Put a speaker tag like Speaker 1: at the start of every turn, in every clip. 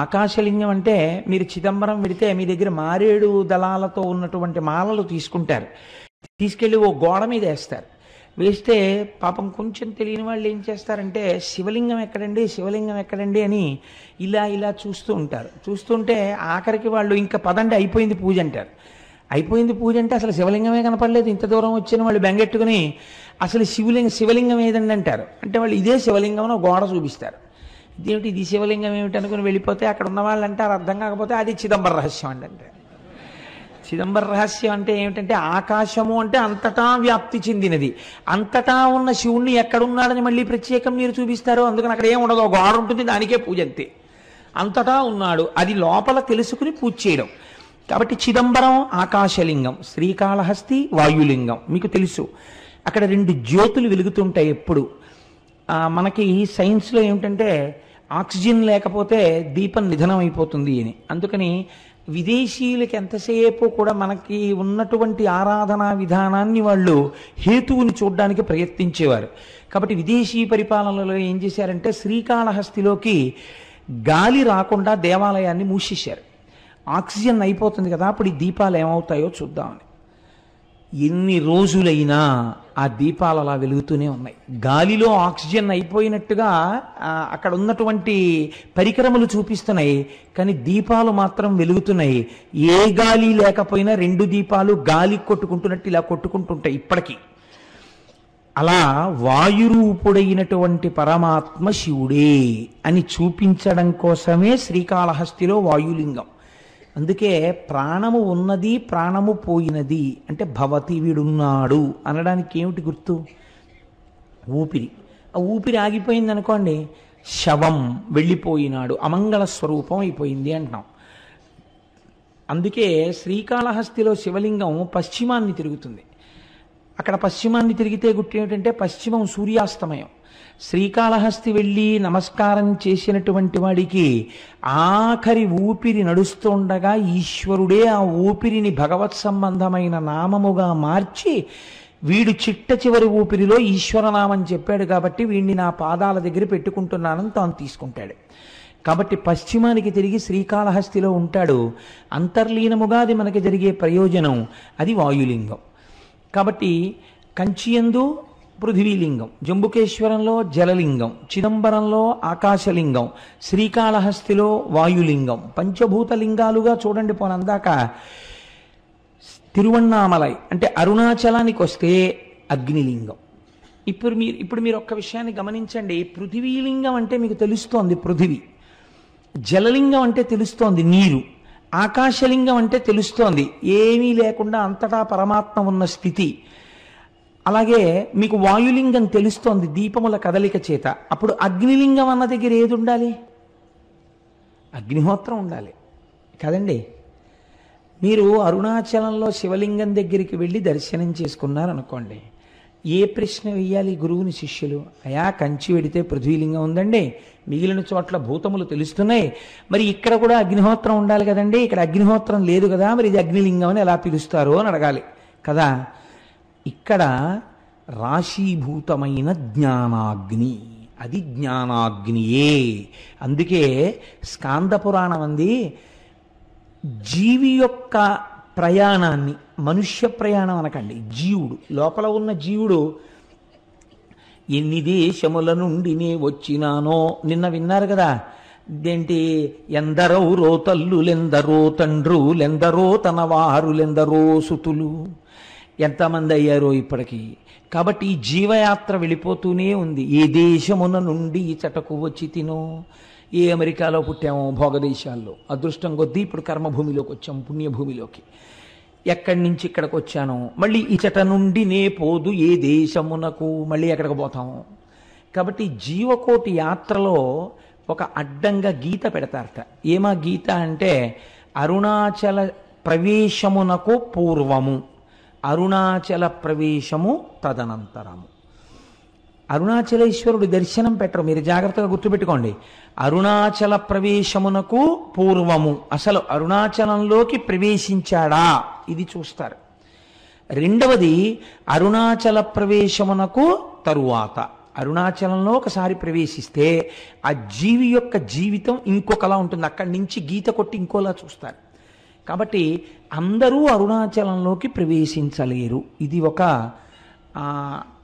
Speaker 1: ఆకాశలింగం అంటే మీరు చిదంబరం వెడితే మీ దగ్గర మారేడు దళాలతో ఉన్నటువంటి మాలలు తీసుకుంటారు, తీసుకెళ్ళి ఓ గోడ మీద వేస్తారు. వేస్తే పాపం కొంచెం తెలియని వాళ్ళు ఏం చేస్తారంటే శివలింగం ఎక్కడండి, శివలింగం ఎక్కడండి అని ఇలా ఇలా చూస్తూ ఉంటారు. చూస్తుంటే ఆఖరికి వాళ్ళు ఇంకా పదండి అయిపోయింది పూజ అంటారు. అయిపోయింది పూజ అంటే అసలు శివలింగమే కనపడలేదు. ఇంత దూరం వచ్చిన వాళ్ళు బెంగెట్టుకుని అసలు శివలింగం ఏదండి అంటారు. అంటే వాళ్ళు ఇదే శివలింగం అని గోడ చూపిస్తారు. ఇదేమిటి ఇది శివలింగం ఏమిటి అనుకుని వెళ్ళిపోతే అక్కడ ఉన్న వాళ్ళు అంటారు, అర్థం కాకపోతే అది చిదంబర రహస్యం అండి అంటారు. చిదంబర రహస్యం అంటే ఏమిటంటే ఆకాశము అంటే అంతటా వ్యాప్తి చెందినది. అంతటా ఉన్న శివుణ్ణి ఎక్కడున్నాడని మళ్ళీ ప్రత్యేకం మీరు చూపిస్తారు. అందుకని అక్కడ ఏం ఉండదు, గోడ ఉంటుంది, దానికే పూజ అంతే. అంతటా ఉన్నాడు, అది లోపల తెలుసుకుని పూజ చేయడం. కాబట్టి చిదంబరం ఆకాశలింగం, శ్రీకాళహస్తి వాయులింగం. మీకు తెలుసు అక్కడ రెండు జ్యోతులు వెలుగుతుంటాయి ఎప్పుడు. మనకి సైన్స్లో ఏమిటంటే ఆక్సిజన్ లేకపోతే దీపం నిధనం అయిపోతుంది అని. అందుకని విదేశీయులకి ఎంతసేపు కూడా మనకి ఉన్నటువంటి ఆరాధనా విధానాన్ని వాళ్ళు హేతువుని చూడడానికి ప్రయత్నించేవారు. కాబట్టి విదేశీ పరిపాలనలో ఏం చేశారంటే శ్రీకాళహస్తిలోకి గాలి రాకుండా దేవాలయాన్ని మూసేశారు. ఆక్సిజన్ అయిపోతుంది కదా, అప్పుడు ఈ దీపాలు ఏమవుతాయో చూద్దామని. ఎన్ని రోజులైనా ఆ దీపాలు అలా వెలుగుతూనే ఉన్నాయి. గాలిలో ఆక్సిజన్ అయిపోయినట్టుగా అక్కడ ఉన్నటువంటి పరికరములు చూపిస్తున్నాయి, కానీ దీపాలు మాత్రం వెలుగుతున్నాయి. ఏ గాలి లేకపోయినా రెండు దీపాలు గాలి కొట్టుకుంటున్నట్టు ఇలా కొట్టుకుంటుంటాయి ఇప్పటికీ. అలా వాయురూపుడైనటువంటి పరమాత్మ శివుడే అని చూపించడం కోసమే శ్రీకాళహస్తిలో వాయులింగం. అందుకే ప్రాణము ఉన్నది, ప్రాణము పోయినది అంటే భవతి, వీడున్నాడు అనడానికి ఏమిటి గుర్తు? ఊపిరి. ఆ ఊపిరి ఆగిపోయింది అనుకోండి, శవం, వెళ్ళిపోయినాడు, అమంగళ స్వరూపం అయిపోయింది అంటున్నాం. అందుకే శ్రీకాళహస్తిలో శివలింగం పశ్చిమాన్ని తిరుగుతుంది. అక్కడ పశ్చిమాన్ని తిరిగితే గుర్తు ఏమిటంటే పశ్చిమం సూర్యాస్తమయం. శ్రీకాళహస్తి వెళ్ళి నమస్కారం చేసినటువంటి వాడికి ఆఖరి ఊపిరి నడుస్తుండగా ఈశ్వరుడే ఆ ఊపిరిని భగవత్ సంబంధమైన నామముగా మార్చి వీడు చిట్ట చివరి ఊపిరిలో ఈశ్వరనామం చెప్పాడు కాబట్టి వీడిని నా పాదాల దగ్గర పెట్టుకుంటున్నానని తాను తీసుకుంటాడు. కాబట్టి పశ్చిమానికి తిరిగి శ్రీకాళహస్తిలో ఉంటాడు. అంతర్లీనముగా అది మనకి జరిగే ప్రయోజనం, అది వాయులింగం. కాబట్టి కంచియందు పృథివీలింగం, జంబుకేశ్వరంలో జలలింగం, చిదంబరంలో ఆకాశలింగం, శ్రీకాళహస్తిలో వాయులింగం. పంచభూత లింగాలుగా చూడండి. పోనందాక తిరువణ్ణామలై అంటే అరుణాచలానికి వస్తే అగ్నిలింగం. ఇప్పుడు మీరు ఒక్క విషయాన్ని గమనించండి. పృథివీలింగం అంటే మీకు తెలుస్తోంది పృథివీ, జలలింగం అంటే తెలుస్తోంది నీరు, ఆకాశలింగం అంటే తెలుస్తోంది ఏమీ లేకుండా అంతటా పరమాత్మ ఉన్న స్థితి. అలాగే మీకు వాయులింగం తెలుస్తోంది దీపముల కదలిక చేత. అప్పుడు అగ్నిలింగం అన్న దగ్గర ఏది ఉండాలి? అగ్నిహోత్రం ఉండాలి కదండి. మీరు అరుణాచలంలో శివలింగం దగ్గరికి వెళ్ళి దర్శనం చేసుకున్నారనుకోండి, ఏ ప్రశ్న వేయాలి గురువుని శిష్యులు? అయా కంచి వెడితే పృథ్వీలింగం ఉందండి, మిగిలిన చోట్ల భూతములు తెలుస్తున్నాయి, మరి ఇక్కడ కూడా అగ్నిహోత్రం ఉండాలి కదండి, ఇక్కడ అగ్నిహోత్రం లేదు కదా, మరి ఇది అగ్నిలింగం అని ఎలా పిలుస్తారు అని అడగాలి కదా. ఇక్కడ రాశీభూతమైన జ్ఞానాగ్ని, అది జ్ఞానాగ్నియే. అందుకే స్కాంద పురాణం అంది జీవి యొక్క ప్రయాణాన్ని, మనుష్య ప్రయాణం అనకండి, జీవుడు లోపల ఉన్న జీవుడు ఎన్ని దేశముల నుండి నే వచ్చినానో నిన్న విన్నారు కదా. ఇదేంటి, ఎందరో రోతల్లులెందరో తండ్రులెందరో తన వారులెందరో సుతులు, ఎంతమంది అయ్యారో ఇప్పటికీ. కాబట్టి ఈ జీవయాత్ర వెళ్ళిపోతూనే ఉంది. ఏ దేశమున నుండి ఈ చటకు వచ్చి తినో, ఏ అమెరికాలో పుట్టామో భోగదేశాల్లో, అదృష్టం కొద్దీ ఇప్పుడు కర్మభూమిలోకి వచ్చాం, పుణ్యభూమిలోకి. ఎక్కడి నుంచి ఇక్కడికి వచ్చానో, మళ్ళీ ఈ చట నుండి నే పోదు ఏ దేశమునకు, మళ్ళీ ఎక్కడికి పోతాము. కాబట్టి జీవకోటి యాత్రలో ఒక అడ్డంగా గీత పెడతారట. ఏమా గీత అంటే అరుణాచల ప్రవేశమునకు పూర్వము, అరుణాచల ప్రవేశము తదనంతరము. అరుణాచలేశ్వరుడు దర్శనం పెట్టరు, మీరు జాగ్రత్తగా గుర్తుపెట్టుకోండి. అరుణాచల ప్రవేశమునకు పూర్వము, అసలు అరుణాచలంలోకి ప్రవేశించాడా ఇది చూస్తారు. రెండవది అరుణాచల ప్రవేశమునకు తరువాత, అరుణాచలంలో ఒకసారి ప్రవేశిస్తే ఆ జీవి యొక్క జీవితం ఇంకొకలా ఉంటుంది. అక్కడి నుంచి గీత కొట్టి ఇంకోలా చూస్తారు. కాబట్టి అందరూ అరుణాచలంలోకి ప్రవేశించలేరు. ఇది ఒక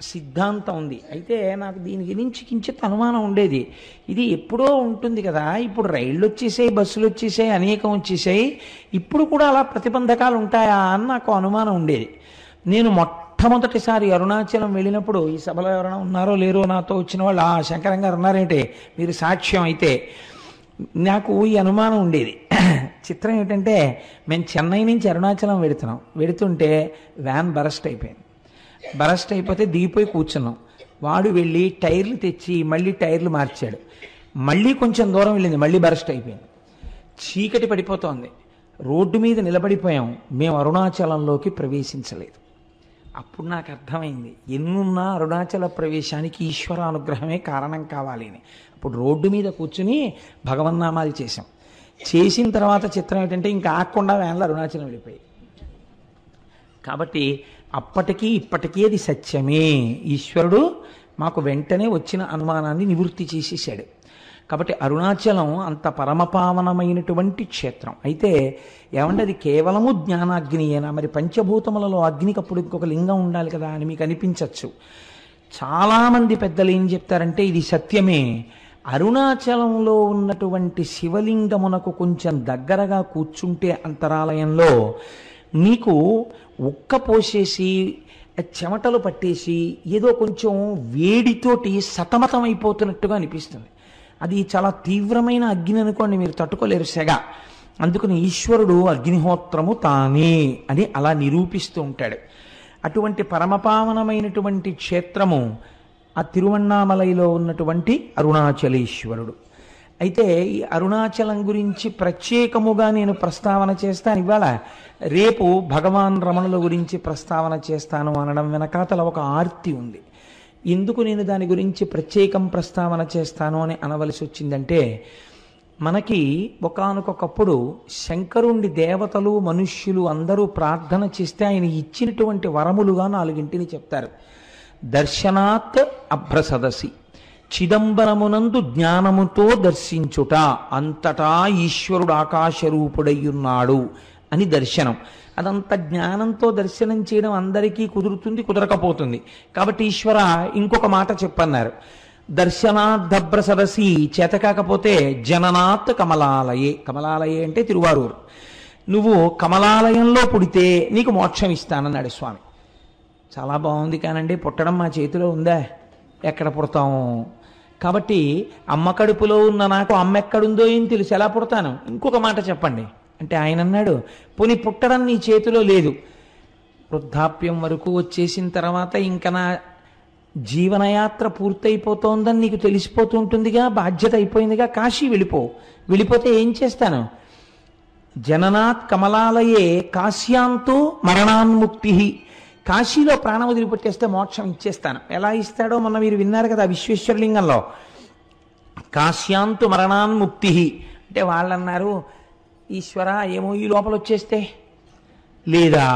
Speaker 1: సిద్ధాంతం ఉంది. అయితే నాకు దీని గురించి కించిత్ అనుమానం ఉండేది. ఇది ఎప్పుడో ఉంటుంది కదా, ఇప్పుడు రైళ్ళు వచ్చేసాయి, బస్సులు వచ్చేసాయి, అనేకం వచ్చేసాయి, ఇప్పుడు కూడా అలా ప్రతిబంధకాలు ఉంటాయా అని నాకు అనుమానం ఉండేది. నేను మొట్టమొదటిసారి అరుణాచలం వెళ్ళినప్పుడు, ఈ సభలో ఎవరైనా ఉన్నారో లేరో నాతో వచ్చిన వాళ్ళు, శంకరం గారు ఉన్నారేంటే మీరు సాక్ష్యం అయితే, నాకు ఈ అనుమానం ఉండేది. చిత్రం ఏంటంటే, మేము చెన్నై నుంచి అరుణాచలం వెడుతుంటే వ్యాన్ బరస్ట్ అయిపోయింది. బరస్ట్ అయిపోతే దిగిపోయి కూర్చున్నాం. వాడు వెళ్ళి టైర్లు తెచ్చి మళ్ళీ టైర్లు మార్చాడు. మళ్ళీ కొంచెం దూరం వెళ్ళింది, మళ్ళీ బరస్ట్ అయిపోయింది. చీకటి పడిపోతోంది. రోడ్డు మీద నిలబడిపోయాం. మేము అరుణాచలంలోకి ప్రవేశించలేదు. అప్పుడు నాకు అర్థమైంది, ఎన్నున్నా అరుణాచల ప్రవేశానికి ఈశ్వర అనుగ్రహమే కారణం కావాలి అని. అప్పుడు రోడ్డు మీద కూర్చుని భగవన్నామాలు చేశాం. చేసిన తర్వాత చిత్రం ఏంటంటే, ఇంకా ఆగకుండా వ్యాన్లో అరుణాచలం వెళ్ళిపోయి. కాబట్టి అప్పటికీ ఇప్పటికీ అది సత్యమే. ఈశ్వరుడు మాకు వెంటనే వచ్చిన అనుమానాన్ని నివృత్తి చేసేసాడు. కాబట్టి అరుణాచలం అంత పరమపావనమైనటువంటి క్షేత్రం. అయితే ఏమంటే అది కేవలము జ్ఞానాగ్నియేనా? మరి పంచభూతములలో అగ్నికి అప్పుడు ఇంకొక లింగం ఉండాలి కదా అని మీకు అనిపించవచ్చు. చాలామంది పెద్దలు ఏం చెప్తారంటే ఇది సత్యమే. అరుణాచలంలో ఉన్నటువంటి శివలింగమునకు కొంచెం దగ్గరగా కూర్చుంటే అంతరాలయంలో నీకు ఉక్క పోసేసి చెమటలు పట్టేసి ఏదో కొంచెం వేడితోటి సతమతం అయిపోతున్నట్టుగా అనిపిస్తుంది. అది చాలా తీవ్రమైన అగ్ని అనుకోండి, మీరు తట్టుకోలేరు సెగ. అందుకని ఈశ్వరుడు అగ్నిహోత్రము తానే అని అలా నిరూపిస్తూ ఉంటాడు. అటువంటి పరమపావనమైనటువంటి క్షేత్రము ఆ తిరువణ్ణామలైలో ఉన్నటువంటి అరుణాచలేశ్వరుడు. అయితే ఈ అరుణాచలం గురించి ప్రత్యేకముగా నేను ప్రస్తావన చేస్తాను ఇవాళ. రేపు భగవాన్ రమణుల గురించి ప్రస్తావన చేస్తాను అనడం వెనకాతల ఒక ఆర్తి ఉంది. ఎందుకు నేను దాని గురించి ప్రత్యేకం ప్రస్తావన చేస్తాను అని అనవలసి వచ్చిందంటే, మనకి ఒకానొకప్పుడు శంకరుణ్ణి దేవతలు మనుష్యులు అందరూ ప్రార్థన చేస్తే ఆయన ఇచ్చినటువంటి వరములుగా 4 చెప్తారు. దర్శనాత్ అభ్రసదసి, చిదంబరమునందు జ్ఞానముతో దర్శించుట, అంతటా ఈశ్వరుడు ఆకాశరూపుడయ్యున్నాడు అని దర్శనం. అదంత జ్ఞానంతో దర్శనం చేయడం అందరికీ కుదురుతుంది, కుదరకపోతుంది. కాబట్టి ఈశ్వర ఇంకొక మాట చెప్పన్నారు, దర్శనాద్దభ్ర సరసి, చేత కాకపోతే జననాత్ కమలాలయే. కమలాలయే అంటే తిరువారూరు. నువ్వు కమలాలయంలో పుడితే నీకు మోక్షం ఇస్తానన్నాడు స్వామి. చాలా బాగుంది కానండి, పుట్టడం మా చేతిలో ఉందా? ఎక్కడ పుడతాము? కాబట్టి అమ్మ కడుపులో ఉన్న నాకు అమ్మ ఎక్కడుందో ఏం తెలుసు, ఎలా పుడతాను? ఇంకొక మాట చెప్పండి అంటే ఆయన అన్నాడు, పోనీ పుట్టడం నీ చేతిలో లేదు, వృద్ధాప్యం వరకు వచ్చేసిన తర్వాత ఇంకా నా జీవనయాత్ర పూర్తయిపోతోందని నీకు తెలిసిపోతుంటుందిగా, బాధ్యత అయిపోయిందిగా, కాశీ వెళ్ళిపోతే ఏం చేస్తాను? జననాత్ కమలాలయే కాశ్యాంతో మరణాన్ముక్తి. కాశీలో ప్రాణం వదిలిపెట్టేస్తే మోక్షం ఇచ్చేస్తాను. ఎలా ఇస్తాడో మొన్న మీరు విన్నారు కదా విశ్వేశ్వరలింగంలో, కాశ్యాంతు మరణాన్ముక్తి అంటే వాళ్ళన్నారు, ఈశ్వర ఏమో ఈ లోపల వచ్చేస్తే, లేదా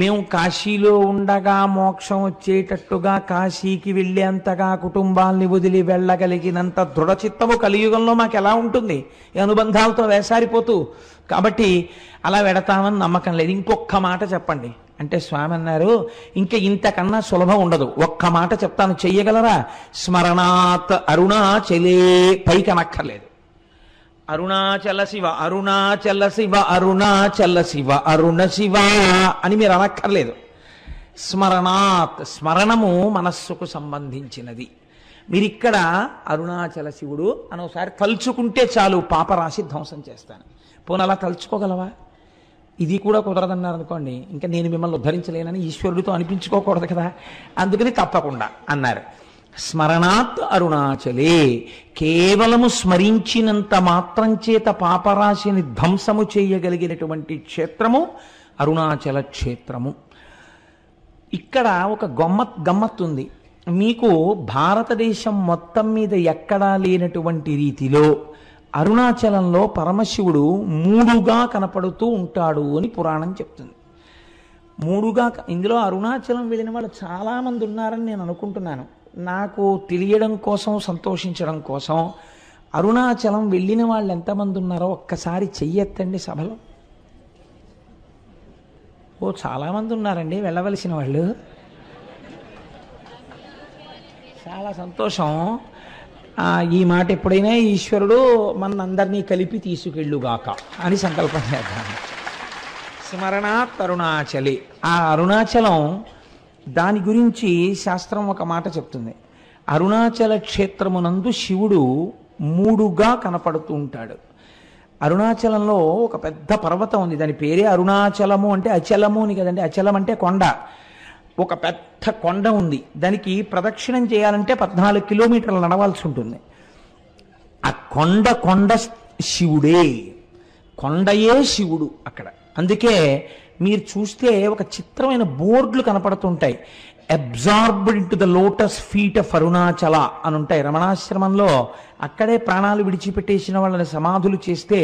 Speaker 1: మేము కాశీలో ఉండగా మోక్షం వచ్చేటట్టుగా కాశీకి వెళ్ళేంతగా కుటుంబాల్ని వదిలి వెళ్ళగలిగినంత దృఢచిత్తము కలియుగంలో మాకు ఎలా ఉంటుంది? ఈ అనుబంధాలతో వేసారిపోతూ. కాబట్టి అలా వెడతామని నమ్మకం లేదు. ఇంకొక మాట చెప్పండి అంటే స్వామి అన్నారు, ఇంకా ఇంతకన్నా సులభం ఉండదు, ఒక్క మాట చెప్తాను, చెయ్యగలరా? స్మరణాత్ అరుణాచలే, పైకి అనక్కర్లేదు. అరుణాచల శివ అరుణాచల శివ అరుణాచల శివ అరుణ శివ అని మీరు అనక్కర్లేదు. స్మరణాత్, స్మరణము మనస్సుకు సంబంధించినది. మీరిక్కడ అరుణాచల శివుడు అని ఒకసారి తలుచుకుంటే చాలు, పాపరాశి ధ్వంసం చేస్తాను. పోనీ అలా తలుచుకోగలవా? ఇది కూడా కుదరదన్నారు అనుకోండి, ఇంకా నేను మిమ్మల్ని ఉద్ధరించలేనని ఈశ్వరుడితో అనిపించుకోకూడదు కదా, అందుకని తప్పకుండా అన్నారు. స్మరణాత్ అరుణాచలే, కేవలము స్మరించినంత మాత్రం చేత పాపరాశిని ధ్వంసము చేయగలిగినటువంటి క్షేత్రము అరుణాచల క్షేత్రము. ఇక్కడ ఒక గమ్మత్తుంది. మీకు భారతదేశం మొత్తం మీద ఎక్కడా లేనటువంటి రీతిలో అరుణాచలంలో పరమశివుడు 3గా కనపడుతూ ఉంటాడు అని పురాణం చెప్తుంది. 3గా. ఇందులో అరుణాచలం వెళ్ళిన వాళ్ళు చాలామంది ఉన్నారని నేను అనుకుంటున్నాను. నాకు తెలియడం కోసం, సంతోషించడం కోసం అరుణాచలం వెళ్ళిన వాళ్ళు ఎంతమంది ఉన్నారో ఒక్కసారి చెయ్యెత్తండి సభలో. ఓ చాలామంది ఉన్నారండి వెళ్ళవలసిన వాళ్ళు. చాలా సంతోషం. ఈ మాట ఎప్పుడైనా ఈశ్వరుడు మనందరినీ కలిపి తీసుకెళ్ళుగాక అని సంకల్పం చేద్దాం. స్మరణాత్ అరుణాచలి. ఆ అరుణాచలం దాని గురించి శాస్త్రం ఒక మాట చెప్తుంది. అరుణాచల క్షేత్రమునందు శివుడు 3గా కనపడుతూ ఉంటాడు. అరుణాచలంలో ఒక పెద్ద పర్వతం ఉంది, దాని పేరే అరుణాచలము. అంటే అచలము అని కదండి, అచలం అంటే కొండ. ఒక పెద్ద కొండ ఉంది, దానికి ప్రదక్షిణం చేయాలంటే 14 కిలోమీటర్లు నడవాల్సి ఉంటుంది. ఆ కొండ శివుడే, కొండయే శివుడు అక్కడ. అందుకే మీరు చూస్తే ఒక చిత్రమైన బోర్డులు కనపడుతుంటాయి. Absorbed in to the lotus feet of Arunachala అని ఉంటాయి. రమణాశ్రమంలో అక్కడే ప్రాణాలు విడిచిపెట్టేసిన వాళ్ళని సమాధులు చేస్తే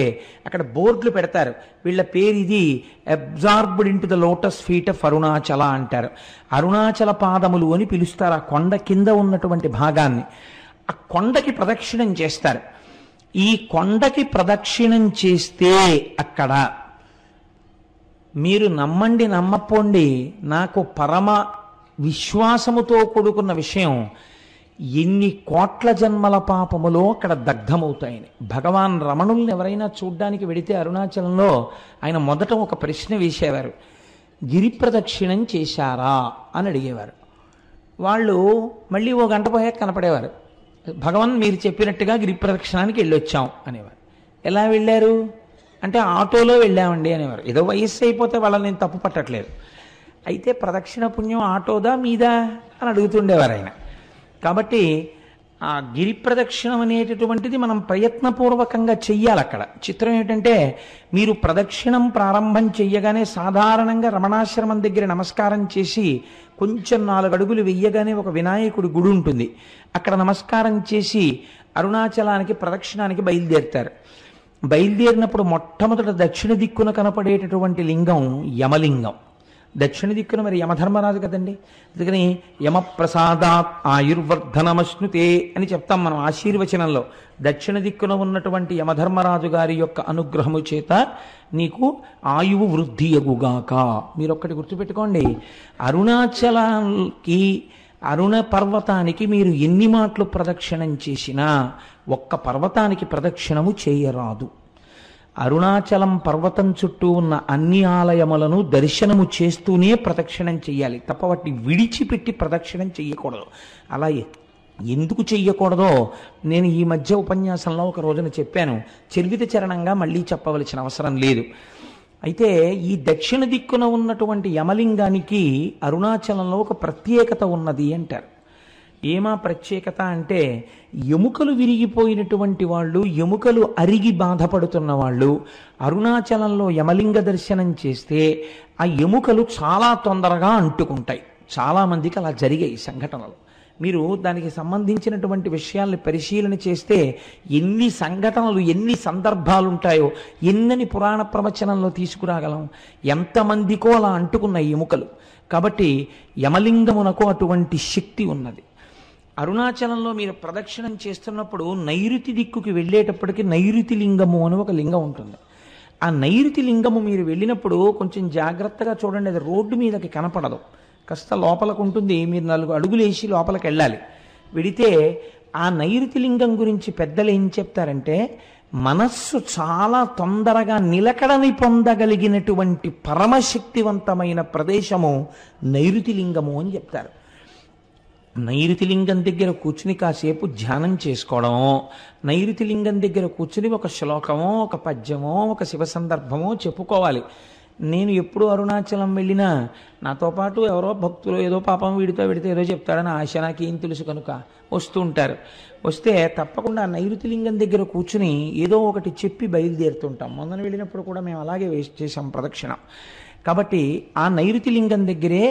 Speaker 1: అక్కడ బోర్డులు పెడతారు, వీళ్ళ పేరు ఇది, absorbed in to the lotus feet of Arunachala అంటారు. అరుణాచల పాదములు అని పిలుస్తారు ఆ కొండ కింద ఉన్నటువంటి భాగాన్ని. ఆ కొండకి ప్రదక్షిణం చేస్తారు. ఈ కొండకి ప్రదక్షిణం చేస్తే అక్కడ మీరు నమ్మండి నమ్మపోండి, నాకు పరమ విశ్వాసముతో కూడుకున్న విషయం, ఎన్ని కోట్ల జన్మల పాపములో అక్కడ దగ్ధమవుతాయని. భగవాన్ రమణుల్ని ఎవరైనా చూడ్డానికి వెడితే అరుణాచలంలో ఆయన మొదట ఒక ప్రశ్న వేసేవారు, గిరి ప్రదక్షిణం చేశారా అని అడిగేవారు. వాళ్ళు మళ్ళీ ఓ గంట పోయాక కనపడేవారు, భగవాన్ మీరు చెప్పినట్టుగా గిరి ప్రదక్షిణానికి వెళ్ళొచ్చాం అనేవారు. ఎలా వెళ్ళారు అంటే ఆటోలో వెళ్ళామండి అనేవారు. ఏదో వయస్సు అయిపోతే వాళ్ళని నేను తప్పు పట్టట్లేదు. అయితే ప్రదక్షిణ పుణ్యం ఆటోదా మీదా అని అడుగుతుండేవారు ఆయన. కాబట్టి ఆ గిరి ప్రదక్షిణం అనేటటువంటిది మనం ప్రయత్నపూర్వకంగా చెయ్యాలి. అక్కడ చిత్రం ఏమిటంటే, మీరు ప్రదక్షిణం ప్రారంభం చెయ్యగానే సాధారణంగా రమణాశ్రమం దగ్గర నమస్కారం చేసి కొంచెం 4 అడుగులు వెయ్యగానే ఒక వినాయకుడి గుడి ఉంటుంది, అక్కడ నమస్కారం చేసి అరుణాచలానికి ప్రదక్షిణానికి బయలుదేరుతారు. బయలుదేరినప్పుడు మొట్టమొదట దక్షిణ దిక్కున కనపడేటటువంటి లింగం యమలింగం. దక్షిణ దిక్కున మరి యమధర్మరాజు కదండి, అందుకని యమప్రసాదాత్ ఆయుర్వర్ధనమశ్నుతే అని చెప్తాం మనం ఆశీర్వచనంలో. దక్షిణ దిక్కున ఉన్నటువంటి యమధర్మరాజు గారి యొక్క అనుగ్రహము చేత నీకు ఆయువు వృద్ధి అగుగాక. మీరు ఒక్కటి గుర్తుపెట్టుకోండి, అరుణాచలానికి అరుణ పర్వతానికి మీరు ఎన్ని మాటలు ప్రదక్షిణం చేసినా ఒక్క పర్వతానికి ప్రదక్షిణము చేయరాదు. అరుణాచలం పర్వతం చుట్టూ ఉన్న అన్ని ఆలయములను దర్శనము చేస్తూనే ప్రదక్షిణం చెయ్యాలి తప్ప వాటిని విడిచిపెట్టి ప్రదక్షిణం చెయ్యకూడదు. అలా ఎందుకు చెయ్యకూడదో నేను ఈ మధ్య ఉపన్యాసంలో ఒక రోజున చెప్పాను, చర్విత చరణంగా మళ్ళీ చెప్పవలసిన అవసరం లేదు. అయితే ఈ దక్షిణ దిక్కున ఉన్నటువంటి యమలింగానికి అరుణాచలంలో ఒక ప్రత్యేకత ఉన్నది అంటారు. ఏమా ప్రత్యేకత అంటే, ఎముకలు విరిగిపోయినటువంటి వాళ్ళు, ఎముకలు అరిగి బాధపడుతున్న వాళ్ళు అరుణాచలంలో యమలింగ దర్శనం చేస్తే ఆ ఎముకలు చాలా తొందరగా అంటుకుంటాయి. చాలామందికి అలా జరిగాయి సంఘటనలు. మీరు దానికి సంబంధించినటువంటి విషయాల్ని పరిశీలన చేస్తే ఎన్ని సంఘటనలు, ఎన్ని సందర్భాలు ఉంటాయో ఎన్నని పురాణ ప్రవచనంలో తీసుకురాగలం. ఎంతమందికో అలా అంటుకున్న ఎముకలు. కాబట్టి యమలింగమునకు అటువంటి శక్తి ఉన్నది. అరుణాచలంలో మీరు ప్రదక్షిణం చేస్తున్నప్పుడు నైరుతి దిక్కుకి వెళ్ళేటప్పటికి నైరుతి లింగము అని ఒక లింగం ఉంటుంది. ఆ నైరుతి లింగము మీరు వెళ్ళినప్పుడు కొంచెం జాగ్రత్తగా చూడండి, అది రోడ్డు మీదకి కనపడదు, కాస్త లోపలకు ఉంటుంది. మీరు 4 అడుగులు వేసి లోపలికి వెళ్ళాలి. వెడితే ఆ నైరుతి లింగం గురించి పెద్దలు ఏం చెప్తారంటే, మనస్సు చాలా తొందరగా నిలకడని పొందగలిగినటువంటి పరమశక్తివంతమైన ప్రదేశము నైరుతి లింగము అని చెప్తారు. నైరుతి లింగం దగ్గర కూర్చుని కాసేపు ధ్యానం చేసుకోవడమో, నైరుతి లింగం దగ్గర కూర్చుని ఒక శ్లోకమో, ఒక పద్యమో, ఒక శివ సందర్భమో చెప్పుకోవాలి. నేను ఎప్పుడు అరుణాచలం వెళ్ళినా నాతో పాటు ఎవరో భక్తులు ఏదో పాపం వీడితో వెడితే ఏదో చెప్తాడని ఆశ, నాకేం తెలుసు కనుక వస్తూ ఉంటారు. వస్తే తప్పకుండా నైరుతి లింగం దగ్గర కూర్చుని ఏదో ఒకటి చెప్పి బయలుదేరుతుంటాం. మొన్న వెళ్ళినప్పుడు కూడా మేము అలాగే చేసాం ప్రదక్షిణం. కాబట్టి ఆ నైరుతి లింగం దగ్గరే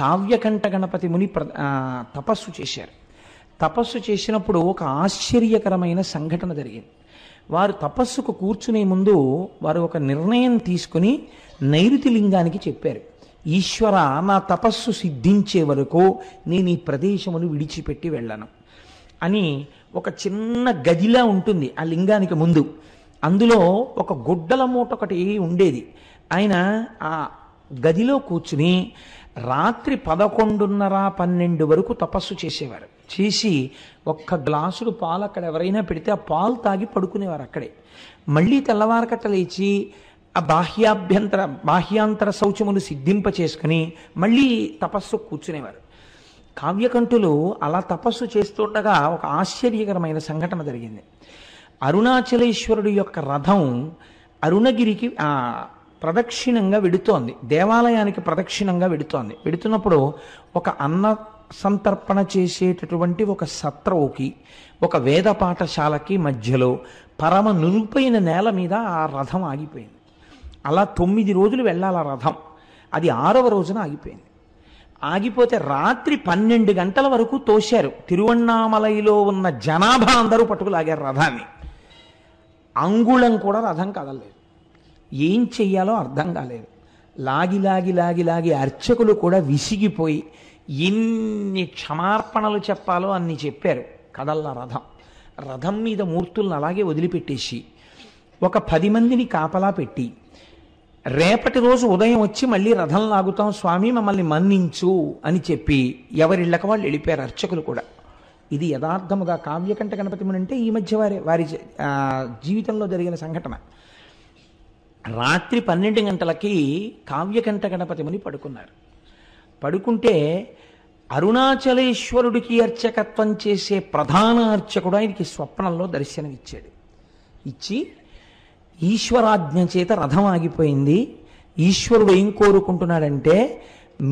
Speaker 1: కావ్యకంఠ గణపతి ముని తపస్సు చేశారు. తపస్సు చేసినప్పుడు ఒక ఆశ్చర్యకరమైన సంఘటన జరిగింది. వారు తపస్సుకు కూర్చునే ముందు వారు ఒక నిర్ణయం తీసుకుని నైరుతి లింగానికి చెప్పారు, ఈశ్వర, నా తపస్సు సిద్ధించే వరకు నేను ఈ ప్రదేశమును విడిచిపెట్టి వెళ్ళను అని ఒక చిన్న గదిలా ఉంటుంది ఆ లింగానికి ముందు. అందులో ఒక గుడ్డల మూట ఒకటి ఉండేది. ఆయన ఆ గదిలో కూర్చుని రాత్రి 11:30-12 వరకు తపస్సు చేసేవారు. చేసి ఒక్క గ్లాసుడు పాలు అక్కడ ఎవరైనా పెడితే ఆ పాలు తాగి పడుకునేవారు అక్కడే. మళ్ళీ తెల్లవారకట్ట లేచి ఆ బాహ్యాంతర శౌచములు సిద్ధింప చేసుకుని మళ్ళీ తపస్సు కూర్చునేవారు. కావ్యకంఠులు అలా తపస్సు చేస్తుండగా ఒక ఆశ్చర్యకరమైన సంఘటన జరిగింది. అరుణాచలేశ్వరుడి యొక్క రథం అరుణగిరికి ప్రదక్షిణంగా వెడుతోంది, దేవాలయానికి ప్రదక్షిణంగా వెడుతోంది. వెడుతున్నప్పుడు ఒక అన్న సంతర్పణ చేసేటటువంటి ఒక సత్రవుకి, ఒక వేద పాఠశాలకి మధ్యలో పరమ నునుపైన నేల మీద ఆ రథం ఆగిపోయింది. అలా 9 రోజులు వెళ్ళాలి ఆ రథం. అది 6వ రోజున ఆగిపోయింది. ఆగిపోతే రాత్రి 12 గంటల వరకు తోశారు. తిరువణ్ణామలైలో ఉన్న జనాభా అందరూ పట్టుకులాగారు రథాన్ని. అంగుళం కూడా రథం కదలలేదు. ఏం చెయ్యాలో అర్థం కాలేదు. లాగి అర్చకులు కూడా విసిగిపోయి ఎన్ని క్షమార్పణలు చెప్పాలో అన్ని చెప్పారు. కదల్లా రథం. రథం మీద మూర్తులను అలాగే వదిలిపెట్టేసి ఒక 10 మందిని కాపలా పెట్టి, రేపటి రోజు ఉదయం వచ్చి మళ్ళీ రథం లాగుతాం స్వామి, మమ్మల్ని మన్నించు అని చెప్పి ఎవరిళ్ళక వాళ్ళు వెళ్ళిపోయారు అర్చకులు కూడా. ఇది యథార్థముగా కావ్యకంఠ గణపతి ముని అంటే ఈ మధ్య వారి జీవితంలో జరిగిన సంఘటన. రాత్రి 12 గంటలకి కావ్యకంఠ గణపతి ముని పడుకున్నారు. పడుకుంటే అరుణాచలేశ్వరుడికి అర్చకత్వం చేసే ప్రధాన అర్చకుడు ఆయనకి స్వప్నంలో దర్శనమిచ్చాడు. ఇచ్చి, ఈశ్వరాజ్ఞ చేత రథం ఆగిపోయింది, ఈశ్వరుడు ఏం కోరుకుంటున్నాడంటే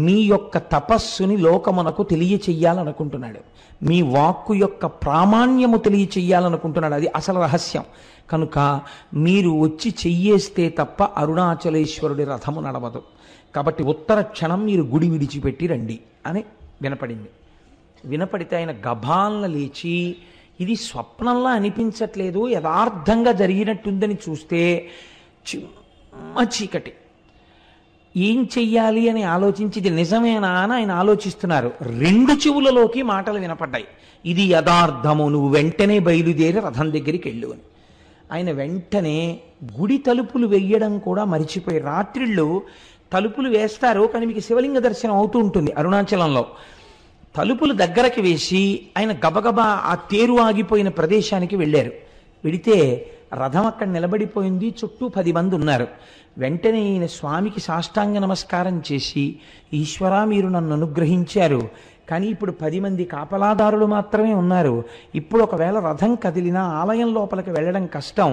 Speaker 1: మీ యొక్క తపస్సుని లోకమునకు తెలియచెయ్యాలనుకుంటున్నాడు, మీ వాక్కు యొక్క ప్రామాణ్యము తెలియచెయ్యాలనుకుంటున్నాడు. అది అసలు రహస్యం. కనుక మీరు వచ్చి చెయ్యేస్తే తప్ప అరుణాచలేశ్వరుడి రథము నడవదు. కాబట్టి ఉత్తర క్షణం మీరు గుడి విడిచిపెట్టి రండి అని వినపడింది. వినపడితే ఆయన గభాలన లేచి, ఇది స్వప్నంలా అనిపించట్లేదు, యథార్థంగా జరిగినట్టుందని చూస్తే చిమ్మ చీకటి. ఏం చెయ్యాలి అని ఆలోచించి ఇది నిజమేనా అని ఆయన ఆలోచిస్తున్నారు. 2 చెవులలోకి మాటలు వినపడ్డాయి, ఇది యథార్థము, నువ్వు వెంటనే బయలుదేరి రథం దగ్గరికి వెళ్ళు అని. ఆయన వెంటనే గుడి తలుపులు వెయ్యడం కూడా మరిచిపోయి, రాత్రిళ్ళు తలుపులు వేస్తారు కానీ మీకు శివలింగ దర్శనం అవుతూ ఉంటుంది అరుణాచలంలో, తలుపులు దగ్గరకి వేసి ఆయన గబగబా ఆ తేరు ఆగిపోయిన ప్రదేశానికి వెళ్ళారు. వెడితే రథం అక్కడ నిలబడిపోయింది, చుట్టూ 10 మంది ఉన్నారు. వెంటనే ఈయన స్వామికి సాష్టాంగ నమస్కారం చేసి, ఈశ్వరా మీరు నన్ను అనుగ్రహించారు, కానీ ఇప్పుడు 10 మంది కాపలాదారులు మాత్రమే ఉన్నారు. ఇప్పుడు ఒకవేళ రథం కదిలినా ఆలయం లోపలికి వెళ్ళడం కష్టం.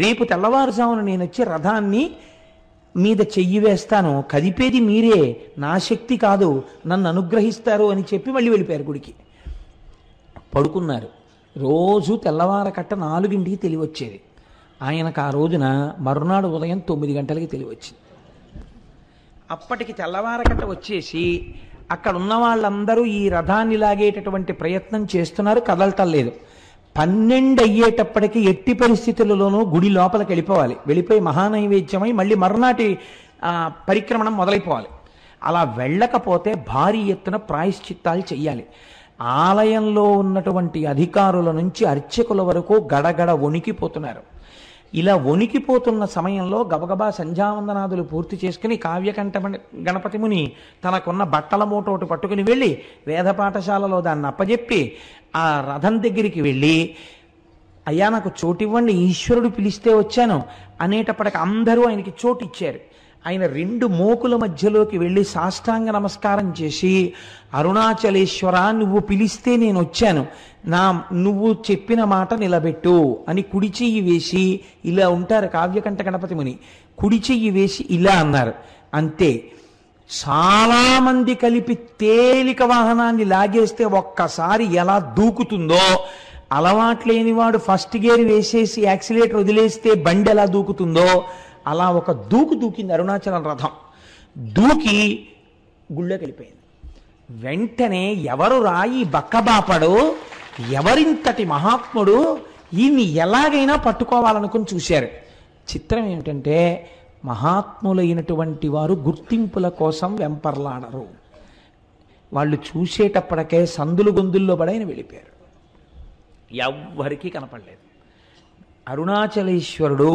Speaker 1: రేపు తెల్లవారుజామున నేను వచ్చి రథాన్ని మీద చెయ్యి వేస్తాను, కదిపేది మీరే, నా శక్తి కాదు, నన్ను అనుగ్రహిస్తారు అని చెప్పి మళ్ళీ వెళ్ళిపోయారు గుడికి. పడుకున్నారు. రోజు తెల్లవారకట్ట 4ంటికి తెలివచ్చేది. ఆయనకు ఆ రోజున మరునాడు ఉదయం 9 గంటలకి తెలివచ్చింది. అప్పటికి తెల్లవారకట్ట వచ్చేసి అక్కడ ఉన్న వాళ్ళందరూ ఈ రథాన్ని లాగేటటువంటి ప్రయత్నం చేస్తున్నారు, కదలటం లేదు. 12 అయ్యేటప్పటికి ఎట్టి పరిస్థితులలోనూ గుడి లోపలికి వెళ్ళిపోవాలి. వెళ్ళిపోయి మహానైవేద్యమై మళ్ళీ మరునాటి పరిక్రమణం మొదలైపోవాలి. అలా వెళ్ళకపోతే భారీ ఎత్తున ప్రాయశ్చిత్తాలు చెయ్యాలి. ఆలయంలో ఉన్నటువంటి అధికారుల నుంచి అర్చకుల వరకు గడగడ వణికిపోతున్నారు. ఇలా వణికిపోతున్న సమయంలో గబగబా సంధ్యావందనాదులు పూర్తి చేసుకుని కావ్యకంఠ గణపతి ముని తనకున్న బట్టల మూట ఒకటి పట్టుకుని వెళ్ళి వేద పాఠశాలలో దాన్ని అప్పజెప్పి ఆ రథం దగ్గరికి వెళ్ళి, అయ్యా నాకు చోటు ఇవ్వండి, ఈశ్వరుడు పిలిస్తే వచ్చాను అనేటప్పటికి అందరూ ఆయనకి చోటు ఇచ్చారు. ఆయన 2 మోకుల మధ్యలోకి వెళ్ళి సాష్టాంగ నమస్కారం చేసి, అరుణాచలేశ్వర నువ్వు పిలిస్తే నేను వచ్చాను, నువ్వు చెప్పిన మాట నిలబెట్టు అని కుడి చెయ్యి వేసి, ఇలా ఉంటారు కావ్యకంఠ గణపతి ముని, కుడి చెయ్యి వేసి ఇలా అన్నారు. అంతే. చాలామంది కలిపి తేలిక వాహనాన్ని లాగేస్తే ఒక్కసారి ఎలా దూకుతుందో, అలవాట్లేనివాడు ఫస్ట్ గేర్ వేసేసి యాక్సిలేటర్ వదిలేస్తే బండి ఎలా దూకుతుందో అలా ఒక దూకింది అరుణాచలం రథం. దూకి గుళ్ళోకి వెళ్ళిపోయింది. వెంటనే ఎవరు రాయి బక్కబాపడు, ఎవరింతటి మహాత్ముడు, ఈయన్ని ఎలాగైనా పట్టుకోవాలనుకుని చూశారు. చిత్రం ఏమిటంటే మహాత్ములైనటువంటి వారు గుర్తింపుల కోసం వెంపర్లాడరు. వాళ్ళు చూసేటప్పటికే సందులు గొంతుల్లో పడైన వెళ్ళిపోయారు, ఎవ్వరికీ కనపడలేదు. అరుణాచలేశ్వరుడు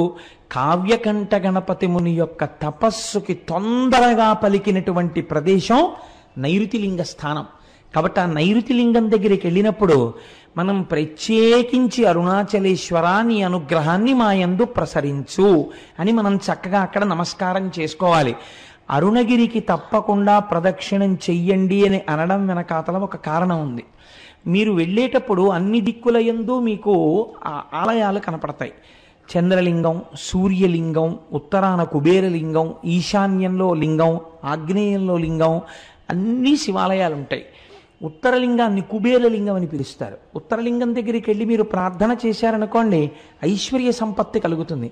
Speaker 1: కావ్యకంఠ గణపతి ముని యొక్క తపస్సుకి తొందరగా పలికినటువంటి ప్రదేశం నైరుతిలింగ స్థానం. కాబట్టి ఆ నైరుతిలింగం దగ్గరికి వెళ్ళినప్పుడు మనం ప్రత్యేకించి అరుణాచలేశ్వర నీ అనుగ్రహాన్ని మా యందు ప్రసరించు అని మనం చక్కగా అక్కడ నమస్కారం చేసుకోవాలి. అరుణగిరికి తప్పకుండా ప్రదక్షిణం చెయ్యండి అని అనడం వెనకాతల ఒక కారణం ఉంది. మీరు వెళ్ళేటప్పుడు అన్ని దిక్కుల యందు మీకు ఆ ఆలయాలు కనపడతాయి. చంద్రలింగం, సూర్యలింగం, ఉత్తరాన కుబేరలింగం, ఈశాన్యంలో లింగం, ఆగ్నేయంలో లింగం, అన్ని శివాలయాలు ఉంటాయి. ఉత్తరలింగాన్ని కుబేరలింగం అని పిలుస్తారు. ఉత్తరలింగం దగ్గరికి వెళ్ళి మీరు ప్రార్థన చేశారనుకోండి, ఐశ్వర్య సంపత్తి కలుగుతుంది.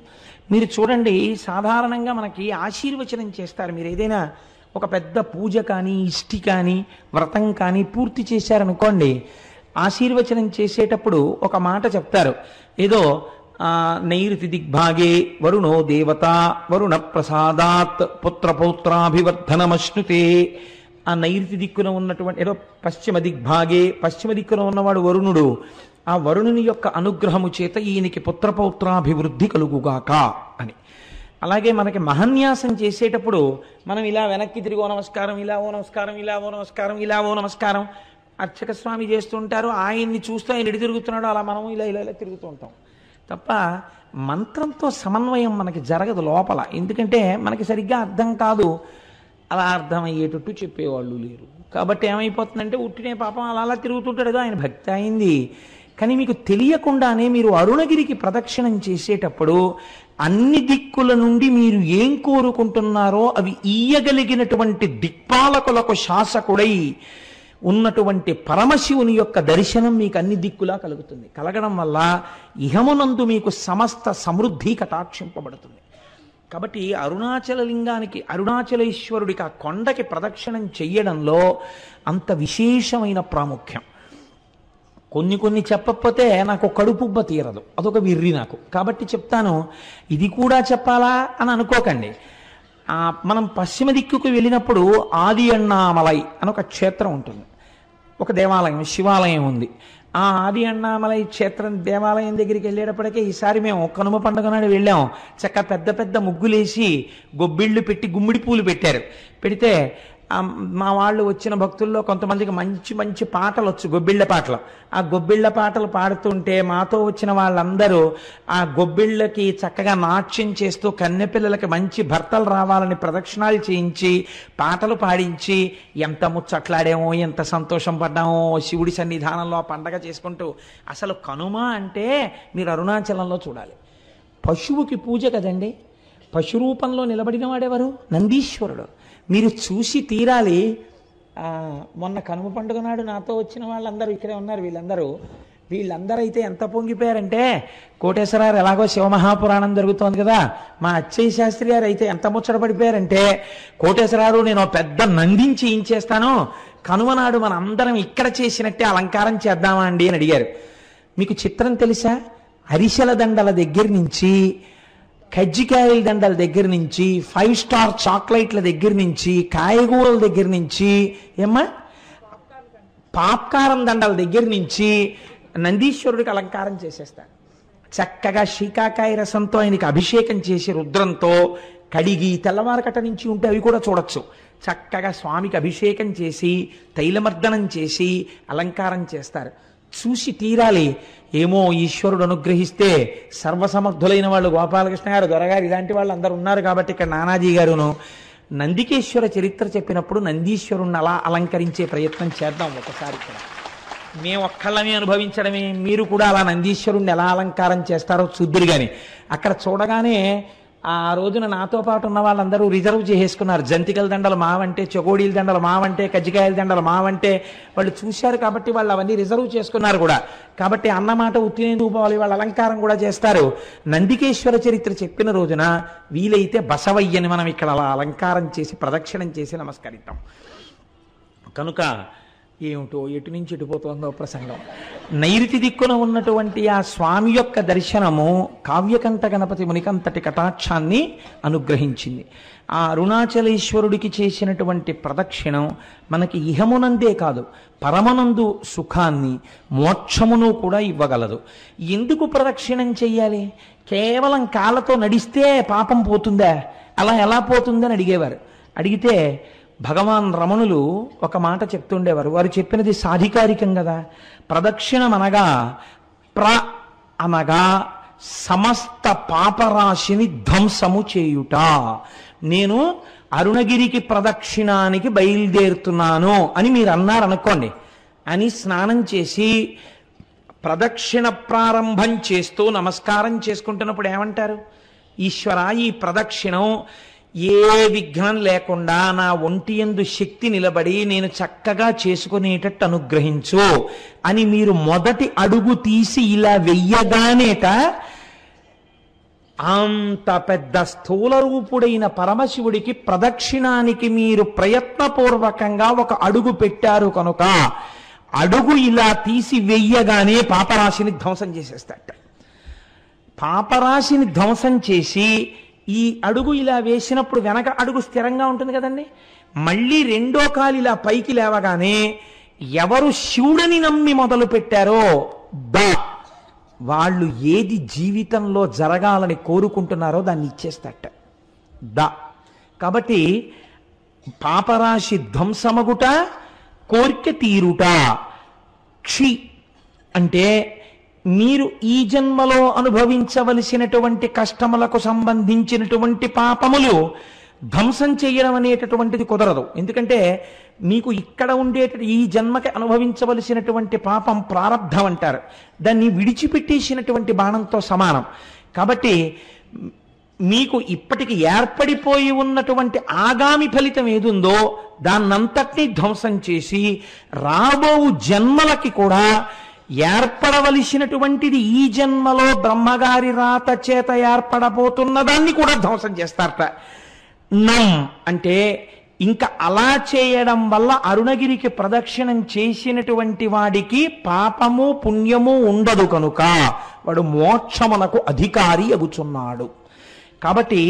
Speaker 1: మీరు చూడండి, సాధారణంగా మనకి ఆశీర్వచనం చేస్తారు. మీరు ఏదైనా ఒక పెద్ద పూజ కానీ, ఇష్టి కానీ, వ్రతం కానీ పూర్తి చేశారనుకోండి, ఆశీర్వచనం చేసేటప్పుడు ఒక మాట చెప్తారు. ఏదో నైరుతి దిగ్భాగే వరుణో దేవత వరుణ ప్రసాదాత్ పుత్రపౌత్రాభివర్ధనమశ్నుతే. ఆ నైరుతి దిక్కున ఉన్నటువంటి ఏదో పశ్చిమ దిగ్భాగే, పశ్చిమ దిక్కున ఉన్నవాడు వరుణుడు, ఆ వరుణుని యొక్క అనుగ్రహము చేత ఈయనకి పుత్రపౌత్రాభివృద్ధి కలుగుగాక అని. అలాగే మనకి మహన్యాసం చేసేటప్పుడు మనం ఇలా వెనక్కి తిరిగి ఓ నమస్కారం, ఇలా ఓ నమస్కారం, ఇలా ఓ నమస్కారం, ఇలా ఓ నమస్కారం అర్చక స్వామి చేస్తుంటారు. ఆయన్ని చూస్తూ ఆయన ఎడి తిరుగుతున్నాడో అలా మనం ఇలా ఇలా ఇలా తిరుగుతూ ఉంటాం తప్ప మంత్రంతో సమన్వయం మనకి జరగదు లోపల. ఎందుకంటే మనకి సరిగ్గా అర్థం కాదు, అలా అర్థమయ్యేటట్టు చెప్పేవాళ్ళు లేరు. కాబట్టి ఏమైపోతుందంటే ఉట్టినే పాపం అలా అలా తిరుగుతుంటాడు కదా, ఆయన భక్తి అయింది. కానీ మీకు తెలియకుండానే మీరు అరుణగిరికి ప్రదక్షిణం చేసేటప్పుడు అన్ని దిక్కుల నుండి మీరు ఏం కోరుకుంటున్నారో అవి ఇయ్యగలిగినటువంటి దిక్పాలకులకు శాసకుడై ఉన్నటువంటి పరమశివుని యొక్క దర్శనం మీకు అన్ని దిక్కులా కలుగుతుంది. కలగడం వల్ల ఇహమునందు మీకు సమస్త సమృద్ధి కటాక్షింపబడుతుంది. కాబట్టి అరుణాచల లింగానికి, అరుణాచలేశ్వరుడికి ఆ కొండకి ప్రదక్షిణం చెయ్యడంలో అంత విశేషమైన ప్రాముఖ్యం. కొన్ని చెప్పకపోతే నాకు కడుపుబ్బ తీరదు, అదొక విర్రి నాకు. కాబట్టి చెప్తాను, ఇది కూడా చెప్పాలా అని అనుకోకండి. మనం పశ్చిమ దిక్కుకు వెళ్ళినప్పుడు ఆది అన్నామలై అని ఒక క్షేత్రం ఉంటుంది, ఒక దేవాలయం, శివాలయం ఉంది. ఆ ఆది అన్నామలై క్షేత్రం దేవాలయం దగ్గరికి వెళ్ళేటప్పటికే ఈసారి మేము కనుమ పండుగ నాడు వెళ్ళాం. చక్క పెద్ద పెద్ద ముగ్గులేసి గొబ్బిళ్ళు పెట్టి గుమ్మిడి పూలు పెట్టారు. పెడితే మా వాళ్ళు వచ్చిన భక్తుల్లో కొంతమందికి మంచి మంచి పాటలు వచ్చు, గొబ్బిళ్ళ పాటలు. ఆ గొబ్బిళ్ళ పాటలు పాడుతుంటే మాతో వచ్చిన వాళ్ళందరూ ఆ గొబ్బిళ్ళకి చక్కగా నాట్యం చేస్తూ కన్నెపిల్లలకి మంచి భర్తలు రావాలని ప్రదక్షిణాలు చేయించి పాటలు పాడించి ఎంత ముచ్చట్లాడామో, ఎంత సంతోషం పడ్డామో శివుడి సన్నిధానంలో ఆ పండగ చేసుకుంటూ. అసలు కనుమ అంటే మీరు అరుణాచలంలో చూడాలి. పశువుకి పూజ కదండి. పశు రూపంలో నిలబడిన వాడెవరు? నందీశ్వరుడు. మీరు చూసి తీరాలి. మొన్న కనుమ పండుగ నాడు నాతో వచ్చిన వాళ్ళందరూ ఇక్కడే ఉన్నారు. వీళ్ళందరూ అయితే ఎంత పొంగిపోయారంటే, కోటేశ్వరరావు ఎలాగో శివమహాపురాణం జరుగుతోంది కదా, మా అచ్చయ్య శాస్త్రి గారు అయితే ఎంత ముచ్చట పడిపోయారంటే, కోటేశ్వరరావు నేను పెద్ద నందించి ఏం చేస్తాను, కనుమ నాడు మన అందరం ఇక్కడ చేసినట్టే అలంకారం చేద్దామా అండి అని అడిగారు. మీకు చిత్రం తెలుసా? అరిసెల దండల దగ్గర నుంచి, కజ్జికాయల దండల దగ్గర నుంచి, 5 స్టార్ చాక్లెట్ల దగ్గర నుంచి, కాయగూరల దగ్గర నుంచి, ఏమ్మా పాప్కారం దండల దగ్గర నుంచి నందీశ్వరుడికి అలంకారం చేసేస్తారు. చక్కగా శీకాకాయ రసంతో ఆయనకి అభిషేకం చేసి రుద్రంతో కడిగి తెల్లవారకట నుంచి ఉంటే అవి కూడా చూడొచ్చు. చక్కగా స్వామికి అభిషేకం చేసి తైలమర్దనం చేసి అలంకారం చేస్తారు. చూసి తీరాలి. ఏమో ఈశ్వరుడు అనుగ్రహిస్తే సర్వసమర్థులైన వాళ్ళు గోపాలకృష్ణ గారు, దొరగారు, ఇలాంటి వాళ్ళు అందరూ ఉన్నారు కాబట్టి ఇక్కడ నానాజీ గారును నందికేశ్వర చరిత్ర చెప్పినప్పుడు నందీశ్వరుణ్ణి అలా అలంకరించే ప్రయత్నం చేద్దాం ఒకసారి. ఇక్కడ మేము ఒక్కళ్ళమే అనుభవించడమే, మీరు కూడా అలా నందీశ్వరుణ్ణి ఎలా అలంకారం చేస్తారో చూద్దురు. కానీ అక్కడ చూడగానే ఆ రోజున నాతో పాటు ఉన్న వాళ్ళందరూ రిజర్వ్ చేసేసుకున్నారు. జంతికల దండలు మావంటే, చెగోడీల దండలు మావంటే, కజ్జికాయల దండలు మావంటే వాళ్ళు చూశారు కాబట్టి వాళ్ళు అవన్నీ రిజర్వ్ చేసుకున్నారు కూడా. కాబట్టి అన్నమాట ఉత్తినేందుకు పోవాలి, వాళ్ళ అలంకారం కూడా చేస్తారు. నందికేశ్వర చరిత్ర చెప్పిన రోజున వీలైతే బసవయ్యని మనం ఇక్కడ అలా అలంకారం చేసి ప్రదక్షిణం చేసి నమస్కరిద్దాం. కనుక ఏమిటో ఎటు నుంచి ఎటుపోతుందో ప్రసంగం. నైరుతి దిక్కున ఉన్నటువంటి ఆ స్వామి యొక్క దర్శనము కావ్యకంఠ గణపతి మునికంతటి కటాక్షాన్ని అనుగ్రహించింది. ఆ అరుణాచలేశ్వరుడికి చేసినటువంటి ప్రదక్షిణం మనకి ఇహమునందే కాదు పరమనందు సుఖాన్ని మోక్షమును కూడా ఇవ్వగలదు. ఎందుకు ప్రదక్షిణం చెయ్యాలి? కేవలం కాళ్ళతో నడిస్తే పాపం పోతుందా? అలా ఎలా పోతుందని అడిగేవారు. అడిగితే భగవాన్ రమణులు ఒక మాట చెప్తుండేవారు. వారు చెప్పినది సాధికారికం కదా. ప్రదక్షిణం అనగా సమస్త పాపరాశిని ధ్వంసము చేయుట. నేను అరుణగిరికి ప్రదక్షిణానికి బయలుదేరుతున్నాను అని మీరు అన్నారనుకోండి, అని స్నానం చేసి ప్రదక్షిణ ప్రారంభం చేస్తూ నమస్కారం చేసుకుంటున్నప్పుడు ఏమంటారు? ఈశ్వర, ఈ ప్రదక్షిణం ఏ విఘ్నం లేకుండా నా ఒంటి యందు శక్తి నిలబడి నేను చక్కగా చేసుకునేటట్టు అనుగ్రహించు అని మీరు మొదటి అడుగు తీసి ఇలా వెయ్యగానేట అంత పెద్ద స్థూల రూపుడైన పరమశివుడికి ప్రదక్షిణానికి మీరు ప్రయత్నపూర్వకంగా ఒక అడుగు పెట్టారు కనుక అడుగు ఇలా తీసి వెయ్యగానే పాపరాశిని ధ్వంసం చేసేస్తాట. పాపరాశిని ధ్వంసం చేసి ఈ అడుగు ఇలా వేసినప్పుడు వెనక అడుగు స్థిరంగా ఉంటుంది కదండి. మళ్ళీ రెండో కాలు ఇలా పైకి లేవగానే ఎవరు శివుడని నమ్మి మొదలు పెట్టారో వాళ్ళు ఏది జీవితంలో జరగాలని కోరుకుంటున్నారో దాన్ని ఇచ్చేస్తట. కాబట్టి పాపరాశి ధ్వంసమగుట, కోరిక తీరుట. క్షి అంటే మీరు ఈ జన్మలో అనుభవించవలసినటువంటి కష్టములకు సంబంధించినటువంటి పాపములు ధ్వంసం చేయడం అనేటటువంటిది కుదరదు. ఎందుకంటే మీకు ఇక్కడ ఈ జన్మకి అనుభవించవలసినటువంటి పాపం ప్రారబ్ధం అంటారు. దాన్ని విడిచిపెట్టేసినటువంటి బాణంతో సమానం. కాబట్టి మీకు ఇప్పటికి ఏర్పడిపోయి ఉన్నటువంటి ఆగామి ఫలితం ఏదుందో దాన్నంతటినీ ధ్వంసం చేసి రాబో జన్మలకి కూడా ఏర్పడవలసినటువంటిది ఈ జన్మలో బ్రహ్మగారి రాత చేత ఏర్పడబోతున్న దాన్ని కూడా ధ్వంసం చేస్తారట. అంటే ఇంకా అలా చేయడం వల్ల అరుణగిరికి ప్రదక్షిణం చేసినటువంటి వాడికి పాపము పుణ్యము ఉండదు కనుక వాడు మోక్షమునకు అధికారి అగుచున్నాడు. కాబట్టి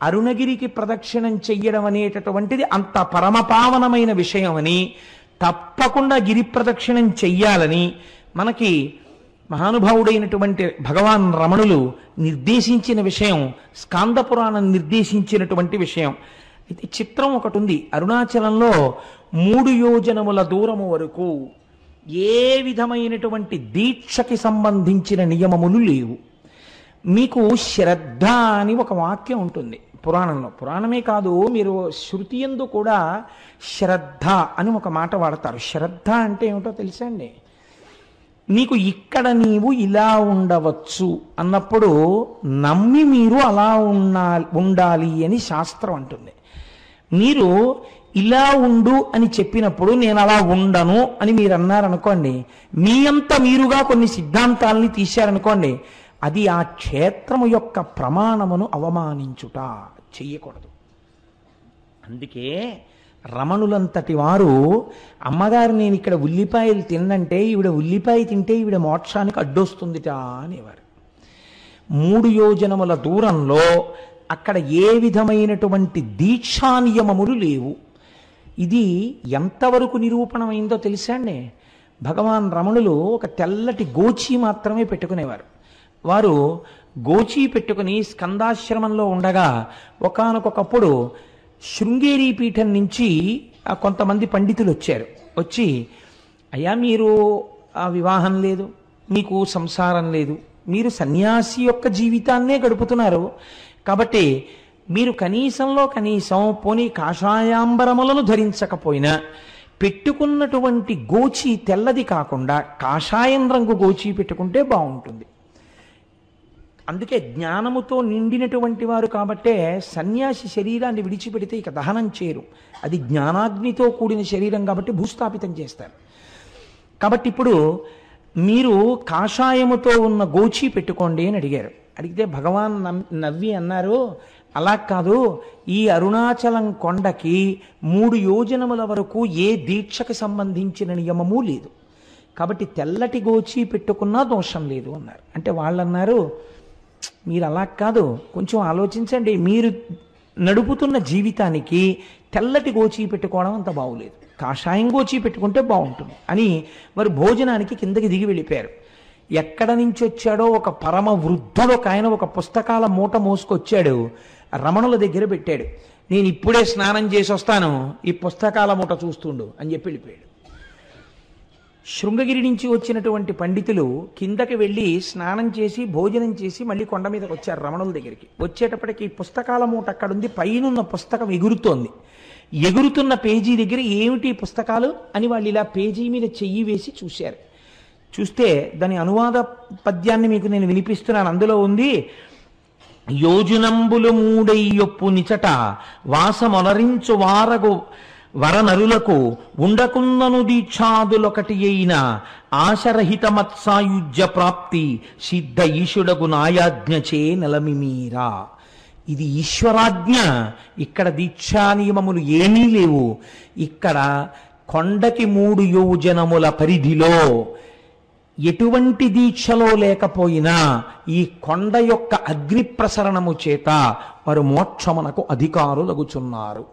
Speaker 1: అరుణగిరికి ప్రదక్షిణం చెయ్యడం అనేటటువంటిది అంత పరమపావనమైన విషయమని, తప్పకుండా గిరి ప్రదక్షిణం చెయ్యాలని మనకి మహానుభావుడైనటువంటి భగవాన్ రమణులు నిర్దేశించిన విషయం, స్కాంద పురాణం నిర్దేశించినటువంటి విషయం. అయితే చిత్రం ఒకటి ఉంది. అరుణాచలంలో 3 యోజనముల దూరము వరకు ఏ విధమైనటువంటి దీక్షకి సంబంధించిన నియమములు లేవు. మీకు శ్రద్ధ అని ఒక వాక్యం ఉంటుంది పురాణంలో. పురాణమే కాదు, మీరు శృతి యందు కూడా శ్రద్ధ అని ఒక మాట వాడతారు. శ్రద్ధ అంటే ఏమిటో తెలుసా అండి? నీకు ఇక్కడ నీవు ఇలా ఉండవచ్చు అన్నప్పుడు నమ్మి మీరు అలా ఉండాలి అని శాస్త్రం అంటుంది. మీరు ఇలా ఉండు అని చెప్పినప్పుడు నేను అలా ఉండను అని మీరు అన్నారనుకోండి, మీ అంత మీరుగా కొన్ని సిద్ధాంతాలని తీశారనుకోండి, అది ఆ క్షేత్రము యొక్క ప్రమాణమును అవమానించుట, చెయ్యకూడదు. అందుకే రమణులంతటి వారు అమ్మగారు నేను ఇక్కడ ఉల్లిపాయలు తిన్నంటే ఈవిడ ఉల్లిపాయ తింటే ఈవిడ మోక్షానికి అడ్డొస్తుందిట అనేవారు. 3 యోజనముల దూరంలో అక్కడ ఏ విధమైనటువంటి దీక్షా నియమములు లేవు. ఇది ఎంతవరకు నిరూపణమైందో తెలుసా అండి? భగవాన్ రమణులు ఒక తెల్లటి గోచి మాత్రమే పెట్టుకునేవారు. వారు గోచి పెట్టుకుని స్కందాశ్రమంలో ఉండగా ఒకానొకప్పుడు శృంగేరి పీఠం నుంచి కొంతమంది పండితులు వచ్చి అయ్యా మీరు వివాహం లేదు, మీకు సంసారం లేదు, మీరు సన్యాసి యొక్క జీవితాన్నే గడుపుతున్నారు, కాబట్టి మీరు కనీసంలో కనీసం పోనీ కాషాయాంబరములను ధరించకపోయినా పెట్టుకున్నటువంటి గోచి తెల్లది కాకుండా కాషాయం రంగు గోచి పెట్టుకుంటే బాగుంటుంది. అందుకే జ్ఞానముతో నిండినటువంటి వారు కాబట్టే సన్యాసి శరీరాన్ని విడిచిపెడితే ఇక దహనం చేయరు. అది జ్ఞానాగ్నితో కూడిన శరీరం కాబట్టి భూస్థాపితం చేస్తారు. కాబట్టి ఇప్పుడు మీరు కాషాయముతో ఉన్న గోచి పెట్టుకోండి అని అడిగారు. అడిగితే భగవాన్ నవ్వి అన్నారు, అలా కాదు, ఈ అరుణాచలం కొండకి 3 యోజనముల వరకు ఏ దీక్షకు సంబంధించిన నియమము లేదు, కాబట్టి తెల్లటి గోచి పెట్టుకున్నా దోషం లేదు అన్నారు. అంటే వాళ్ళు అన్నారు, మీరు అలా కాదు, కొంచెం ఆలోచించండి, మీరు నడుపుతున్న జీవితానికి తెల్లటి గోచి పెట్టుకోవడం అంత బాగులేదు, కాషాయం గోచి పెట్టుకుంటే బాగుంటుంది అని వారు భోజనానికి కిందకి దిగి వెళ్ళిపోయారు. ఎక్కడ నుంచి వచ్చాడో ఒక పరమ వృద్ధుడు ఒక ఆయన ఒక పుస్తకాల మూట మోసుకొచ్చాడు, రమణుల దగ్గర పెట్టాడు. నేను ఇప్పుడే స్నానం చేసి వస్తాను, ఈ పుస్తకాల మూట చూస్తుండు అని చెప్పి వెళ్ళిపోయాడు. శృంగగిరి నుంచి వచ్చినటువంటి పండితులు కిందకి వెళ్ళి స్నానం చేసి భోజనం చేసి మళ్ళీ కొండ మీదకి వచ్చారు రమణుల దగ్గరికి. వచ్చేటప్పటికి పుస్తకాల మూట అక్కడుంది, పైనున్న పుస్తకం ఎగురుతోంది. ఎగురుతున్న పేజీ దగ్గర ఏమిటి పుస్తకాలు అని వాళ్ళు ఇలా పేజీ మీద చెయ్యి వేసి చూశారు. చూస్తే దాని అనువాద పద్యాన్ని మీకు నేను వినిపిస్తున్నాను. అందులో ఉంది, యోజనంబులు 3 నిచట వాసమొనరించు వారగు వరనరులకు ఉండకుందను దీక్షాదులొకటి అయిన ఆశరహిత మత్సాయుజ్య ప్రాప్తి సిద్ధ ఈశుడగు నాయాజ్ఞచే నెలమిమీరా. ఇది ఈశ్వరాజ్ఞ, ఇక్కడ దీక్షా నియమములు ఏమీ లేవు. ఇక్కడ కొండకి 3 యోజనముల పరిధిలో ఎటువంటి దీక్షలో లేకపోయినా ఈ కొండ యొక్క అగ్ని ప్రసరణము చేత వారు మోక్షమునకు అధికారులగుచున్నారు.